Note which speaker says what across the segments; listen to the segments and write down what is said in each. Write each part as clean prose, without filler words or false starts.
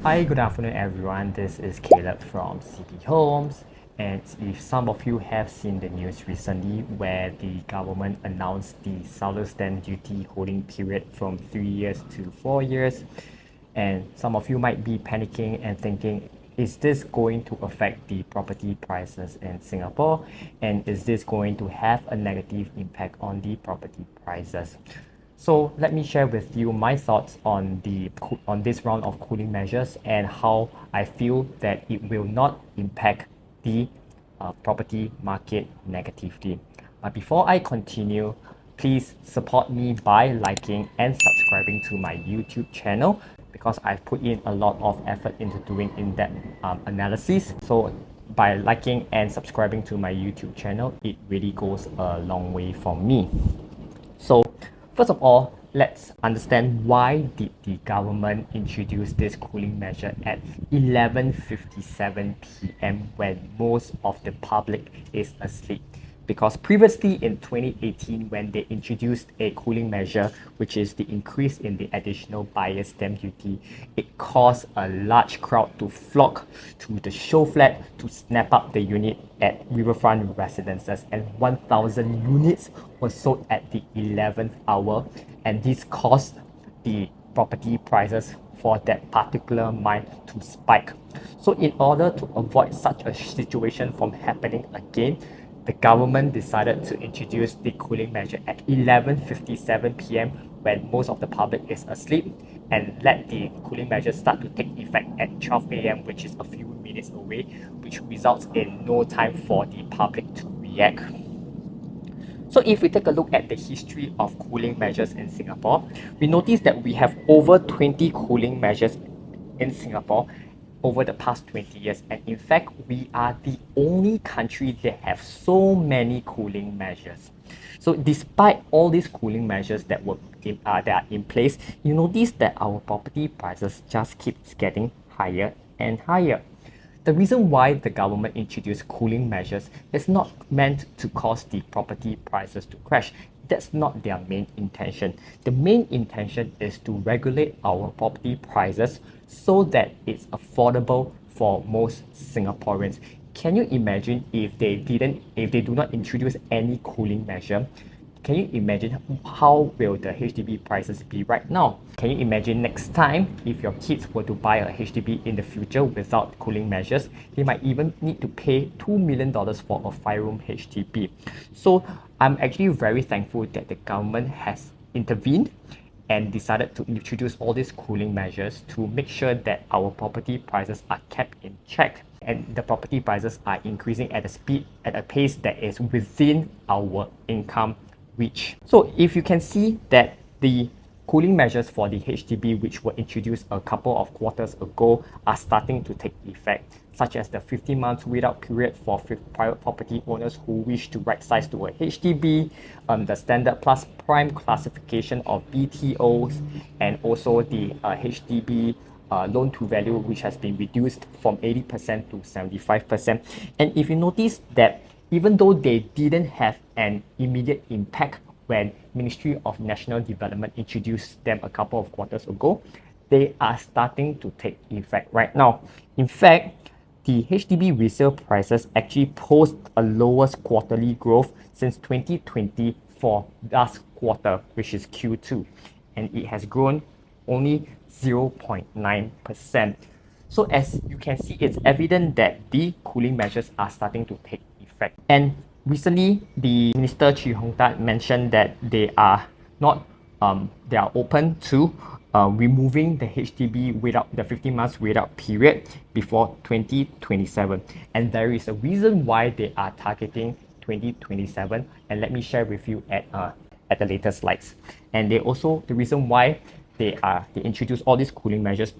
Speaker 1: Hi, good afternoon, everyone. This is Caleb from CP Homes. And if some of you have seen the news recently where the government announced the seller stamp duty holding period from 3 years to 4 years, and some of you might be panicking and thinking, is this going to affect the property prices in Singapore? And is this going to have a negative impact on the property prices? So let me share with you my thoughts on this round of cooling measures and how I feel that it will not impact the property market negatively. But before I continue, please support me by liking and subscribing to my YouTube channel because I've put in a lot of effort into doing in-depth analysis. So by liking and subscribing to my YouTube channel, it really goes a long way for me. So first of all, let's understand why did the government introduce this cooling measure at 11:57 p.m. when most of the public is asleep. Because previously in 2018, when they introduced a cooling measure, which is the increase in the additional buyer's stamp duty, it caused a large crowd to flock to the show flat to snap up the unit at riverfront residences, and 1,000 units were sold at the 11th hour, and this caused the property prices for that particular month to spike. So in order to avoid such a situation from happening again, the government decided to introduce the cooling measure at 11:57 p.m. when most of the public is asleep, and let the cooling measure start to take effect at 12 a.m., which is a few minutes away, which results in no time for the public to react. So if we take a look at the history of cooling measures in Singapore, we notice that we have over 20 cooling measures in Singapore over the past 20 years, and in fact we are the only country that have so many cooling measures. So despite all these cooling measures that are in place, you notice that our property prices just keeps getting higher and higher. The reason why the government introduced cooling measures is not meant to cause the property prices to crash. That's not their main intention. The main intention is to regulate our property prices so that it's affordable for most Singaporeans. Can you imagine if they do not introduce any cooling measure? Can you imagine how will the HDB prices be right now? Can you imagine next time if your kids were to buy a HDB in the future without cooling measures, they might even need to pay $2 million for a 5-room HDB. So I'm actually very thankful that the government has intervened and decided to introduce all these cooling measures to make sure that our property prices are kept in check and the property prices are increasing at a pace that is within our income reach. So if you can see that the cooling measures for the HDB, which were introduced a couple of quarters ago, are starting to take effect, such as the 15 months wait-out period for private property owners who wish to right-size to a HDB, the standard plus prime classification of BTOs, and also the HDB loan to value, which has been reduced from 80% to 75%. And if you notice that even though they didn't have an immediate impact when Ministry of National Development introduced them a couple of quarters ago, they are starting to take effect right now. In fact, the HDB resale prices actually post a lowest quarterly growth since 2020 for last quarter, which is Q2, and it has grown only 0.9%. So as you can see, it's evident that the cooling measures are starting to take effect. And recently, the Minister Chee Hong Tat mentioned that they are open to removing the HDB without the 15 months without period before 2027. And there is a reason why they are targeting 2027, and let me share with you at the later slides. And the reason why they introduce all these cooling measures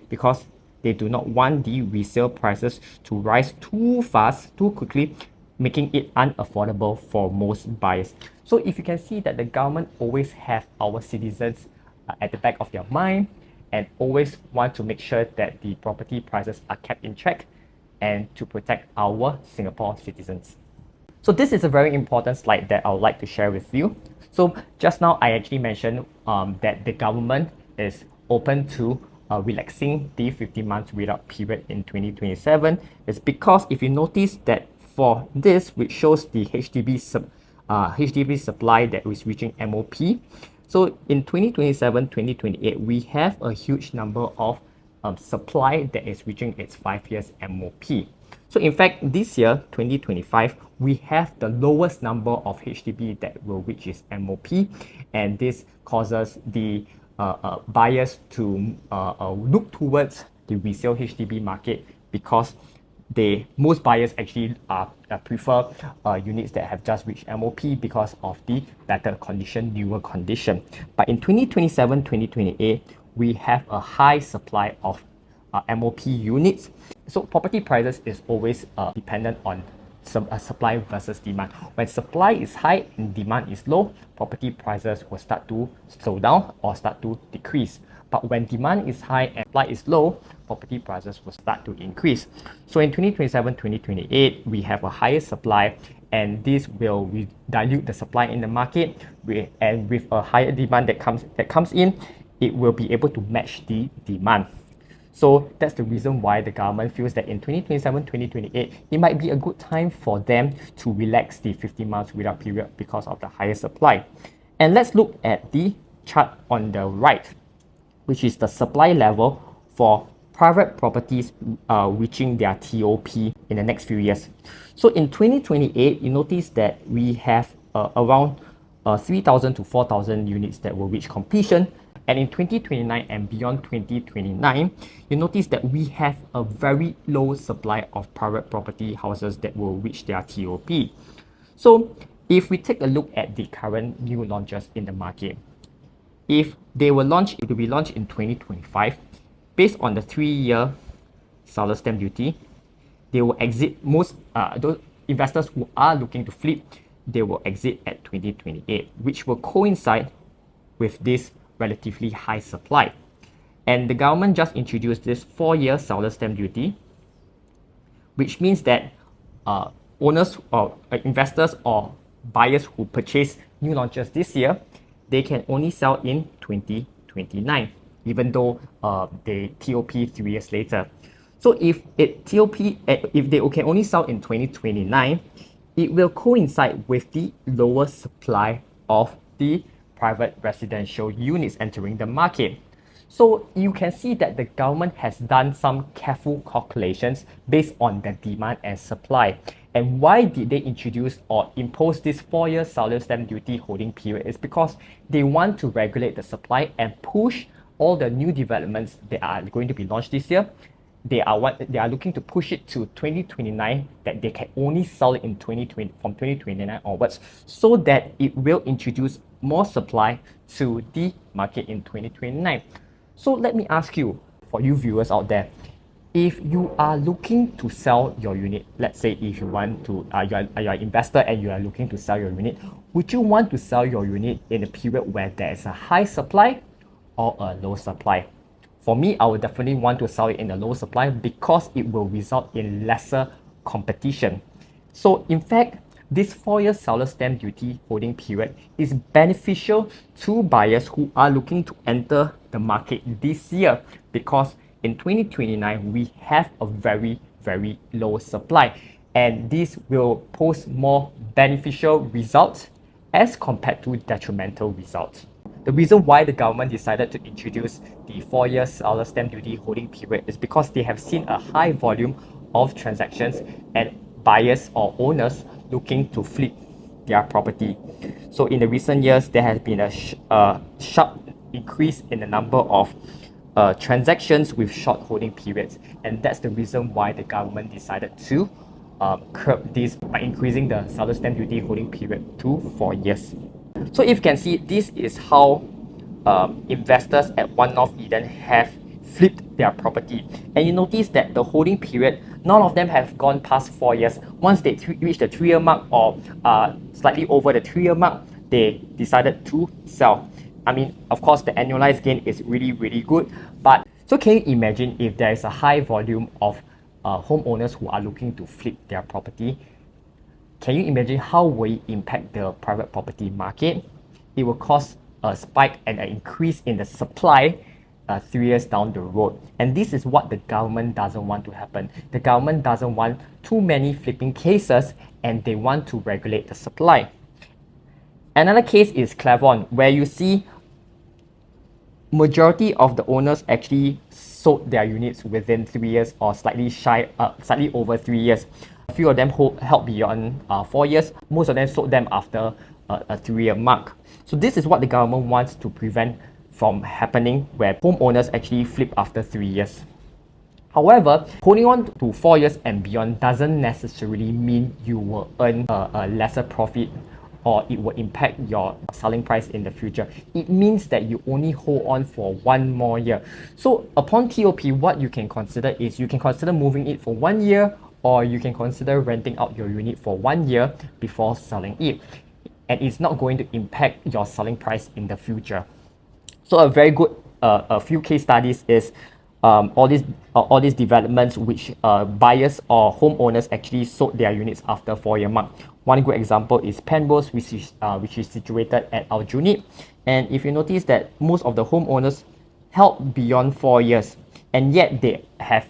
Speaker 1: because they do not want the resale prices to rise too fast, too quickly, making it unaffordable for most buyers. So if you can see that the government always have our citizens at the back of their mind and always want to make sure that the property prices are kept in check and to protect our Singapore citizens. So this is a very important slide that I would like to share with you. So just now I actually mentioned that the government is open to relaxing the 15 months without period in 2027 is because if you notice that for this, which shows the HDB supply that is reaching MOP. So in 2027, 2028, we have a huge number of supply that is reaching its 5 years MOP. So in fact, this year, 2025, we have the lowest number of HDB that will reach its MOP, and this causes the buyers to look towards the resale HDB market because most buyers actually prefer units that have just reached MOP because of the better condition, newer condition. But in 2027, 2028, we have a high supply of MOP units. So property prices is always dependent on supply versus demand. When supply is high and demand is low, property prices will start to slow down or start to decrease. But when demand is high and supply is low, property prices will start to increase. So in 2027, 2028, we have a higher supply, and this will dilute the supply in the market. And with a higher demand that comes in, it will be able to match the demand. So that's the reason why the government feels that in 2027, 2028, it might be a good time for them to relax the 15 months without period because of the higher supply. And let's look at the chart on the right, which is the supply level for private properties reaching their TOP in the next few years. So in 2028, you notice that we have around 3,000 to 4,000 units that will reach completion. And in 2029 and beyond 2029, you notice that we have a very low supply of private property houses that will reach their TOP. So if we take a look at the current new launches in the market, if they were launched, it will be launched in 2025. Based on the 3-year seller stamp duty, they will exit those investors who are looking to flip, they will exit at 2028, which will coincide with this relatively high supply. And the government just introduced this 4-year seller stamp duty, which means that owners or investors or buyers who purchase new launches this year, they can only sell in 2029, even though they TOP 3 years later. So if they can only sell in 2029, it will coincide with the lower supply of the private residential units entering the market. So you can see that the government has done some careful calculations based on the demand and supply. And why did they introduce or impose this 4-year seller stamp duty holding period? Is because they want to regulate the supply and push all the new developments that are going to be launched this year. They are looking to push it to 2029, that they can only sell it in 2020 from 2029 onwards, so that it will introduce more supply to the market in 2029. So let me ask you, for you viewers out there, if you are looking to sell your unit, let's say if you want to, you're an investor and you are looking to sell your unit, would you want to sell your unit in a period where there is a high supply or a low supply? For me, I would definitely want to sell it in a low supply because it will result in lesser competition. So in fact, this 4-year seller stamp duty holding period is beneficial to buyers who are looking to enter the market this year, because in 2029, we have a very, very low supply. And this will pose more beneficial results as compared to detrimental results. The reason why the government decided to introduce the 4-year seller stamp duty holding period is because they have seen a high volume of transactions and buyers or owners looking to flip their property. So in the recent years, there has been a sharp increase in the number of transactions with short holding periods, and that's the reason why the government decided to curb this by increasing the seller stamp duty holding period to 4 years. So if you can see, this is how investors at One North Eden have flipped their property. And you notice that the holding period, none of them have gone past 4 years. Once they reach the 3-year mark or slightly over the 3-year mark, they decided to sell. I mean, of course, the annualized gain is really, really good. But so can you imagine if there is a high volume of homeowners who are looking to flip their property? Can you imagine how will it impact the private property market? It will cause a spike and an increase in the supply 3 years down the road. And this is what the government doesn't want to happen. The government doesn't want too many flipping cases, and they want to regulate the supply. Another case is Clavon, where you see majority of the owners actually sold their units within 3 years or slightly over 3 years. A few of them held beyond 4 years. Most of them sold them after a 3-year mark. So this is what the government wants to prevent from happening, where homeowners actually flip after 3 years. However, holding on to 4 years and beyond doesn't necessarily mean you will earn a lesser profit or it will impact your selling price in the future. It means that you only hold on for 1 more year. So upon TOP, what you can consider is you can consider moving it for 1 year, or you can consider renting out your unit for 1 year before selling it. And it's not going to impact your selling price in the future. So a very good a few case studies is all these developments which buyers or homeowners actually sold their units after 4-year mark. One good example is Penrose, which is situated at Aljunied. And if you notice that most of the homeowners held beyond 4 years, and yet they have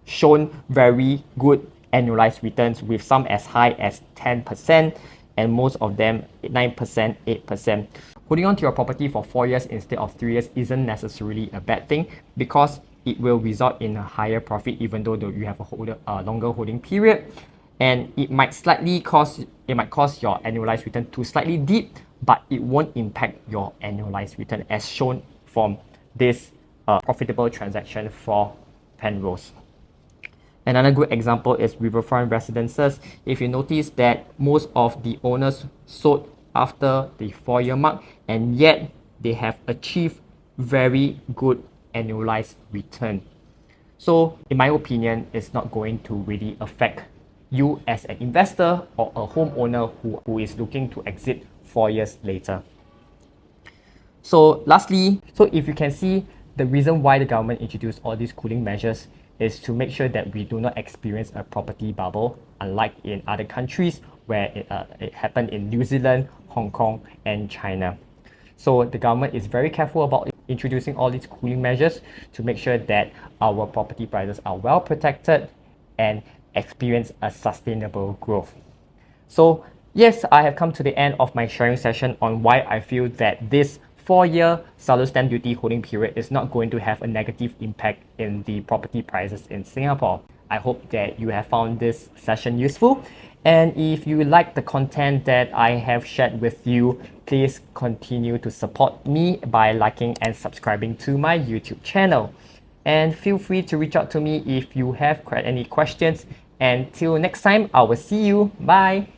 Speaker 1: shown very good annualized returns, with some as high as 10% and most of them 9%, 8%. Holding on to your property for 4 years instead of 3 years isn't necessarily a bad thing, because it will result in a higher profit even though you have a longer holding period, and it might cause your annualized return to slightly dip, but it won't impact your annualized return, as shown from this profitable transaction for Penrose. Another good example is Riverfront Residences. If you notice that most of the owners sold after the 4-year mark, and yet they have achieved very good annualized return. So in my opinion, it's not going to really affect you as an investor or a homeowner who is looking to exit 4 years later. So lastly, if you can see, the reason why the government introduced all these cooling measures is to make sure that we do not experience a property bubble, unlike in other countries where it happened in New Zealand, Hong Kong, and China. So the government is very careful about introducing all these cooling measures to make sure that our property prices are well protected and experience a sustainable growth. So yes, I have come to the end of my sharing session on why I feel that this 4-year seller stamp duty holding period is not going to have a negative impact in the property prices in Singapore. I hope that you have found this session useful. And if you like the content that I have shared with you, please continue to support me by liking and subscribing to my YouTube channel. And feel free to reach out to me if you have any questions. And till next time, I will see you. Bye.